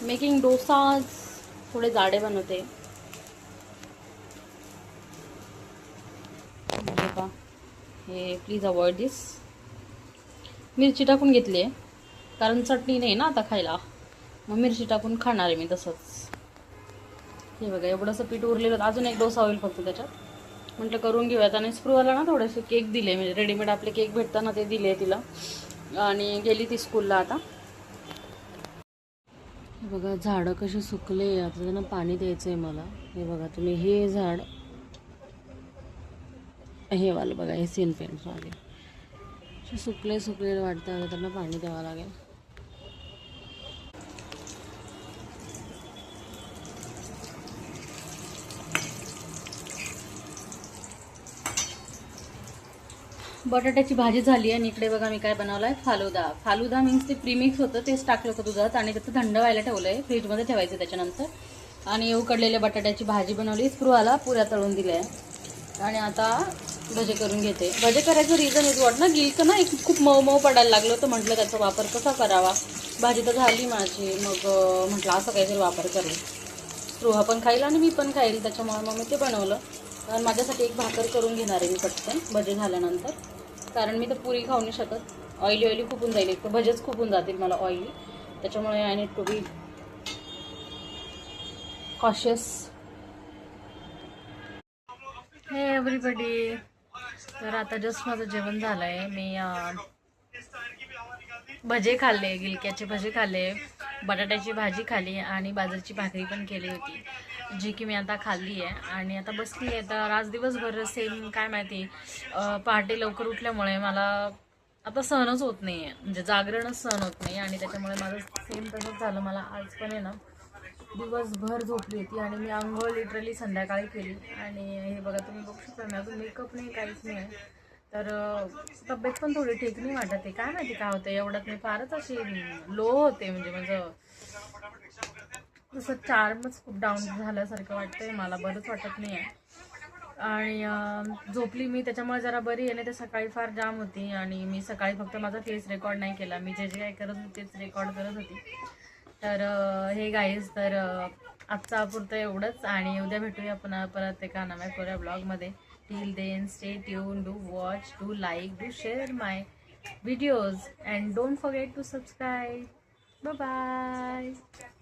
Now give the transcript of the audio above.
Making dosas थोडे जाडे बनवते. बघा हे प्लीज अवॉइड दिस. मिरची टाकून घेतली आहे कारण चटणी नाही ना आता खायला, मग मिरची टाकून खाणार आहे मी तसंच. हे बघा एवढंसं पीठ उरलेलं, अजून एक डोसा होईल फक्त त्याच्यात. म्हटलं करून घेऊयात. आणि स्प्रूवाला ना थोडेसे केक दिले, म्हणजे रेडीमेड आपले केक भेटतात ना ते दिले तिला, आणि गेली ती स्कूलला आता. हे बघा झाडं कसे सुकले, आता त्यांना पाणी द्यायचं आहे मला. हे बघा तुम्ही, हे झाड हे वालं बघा, हे सीन पेंट्सवाले सुकले सुकले वाटतं, आता त्यांना पाणी द्यावं लागेल. बटाट्याची भाजी झाली आणि इकडे बघा मी काय बनवलं आहे, फालुदा. फालुदा मीन्स ते प्रीमिक्स होतं, तेच टाकलं होतं दुधात आणि त्याचं थंड व्हायला ठेवलं आहे, फ्रीजमध्ये ठेवायचं त्याच्यानंतर. आणि उकडलेल्या बटाट्याची भाजी बनवली, स्प्रूहाला पुऱ्या तळून दिल्या आहे. आणि आता भजे करून घेते. भजे करायचं रिझन इज वॉट ना, गिलकं ना एक खूप मऊ मऊ पडायला लागलं होतं, म्हटलं त्याचा वापर कसा करावा. भाजी तर झाली माझी, मग म्हटलं असं काहीतरी वापर करेल, स्प्रूहा पण खाईल आणि मी पण खाईल, त्याच्यामुळे मग मी ते बनवलं. आणि माझ्यासाठी एक भाकर करून घेणार आहे मी पटकन भजे झाल्यानंतर, कारण मी तर पुरी खाऊ नाही शकत, ऑइली खूप होऊन जाईल, तर भजेच खूप होऊन जातील मला ऑइली, त्याच्यामुळे I need to be cautious. Hey everybody, तर आता जस्ट माझं जेवण झालं आहे. मी भजे खाल्ले, गिलक्याचे भजे खाल्ले, बटाट्याची भाजी खाल्ली आणि बाजरीची भाकरी पण केली होती, जी की मी आता खाल्ली आहे. आणि आता बसली आहे. तर आज दिवसभर सेम काय माहिती, पहाटे लवकर उठल्यामुळे मला आता सहनच होत नाही आहे, म्हणजे जागरणच सहन होत नाही, आणि त्याच्यामुळे माझं सेम तसंच झालं. मला आज पण आहे ना दिवसभर झोपली होती आणि मी आंघोळ लिटरली संध्याकाळी केली. आणि हे बघा तुम्ही बघू शकता, मी अजून मेकअप नाही, काहीच नाही आहे. तर तब्येत पण थोडी ठीक नाही वाटत आहे, काय माहिती काय होतं. एवढ्यात मी फारच अशी लो होते, म्हणजे माझं जसं चार्मच खूप डाऊन झाल्यासारखं वाटतंय मला, बरंच वाटत नाही आहे. आणि झोपली मी, त्याच्यामुळे जरा बरी आहे. नाही तर सकाळी फार जाम होती, आणि मी सकाळी फक्त माझा फेस रेकॉर्ड नाही केला, मी जे जे काय करत होते तेच रेकॉर्ड करत होती. तर हे गाईज, तर आजचा पुरतं एवढंच, आणि उद्या भेटूया पुन्हा परत एका नव्या कोऱ्या ब्लॉगमध्ये. Till then stay tune, do watch, do like, do share my videos, and don't forget to subscribe. Bye bye.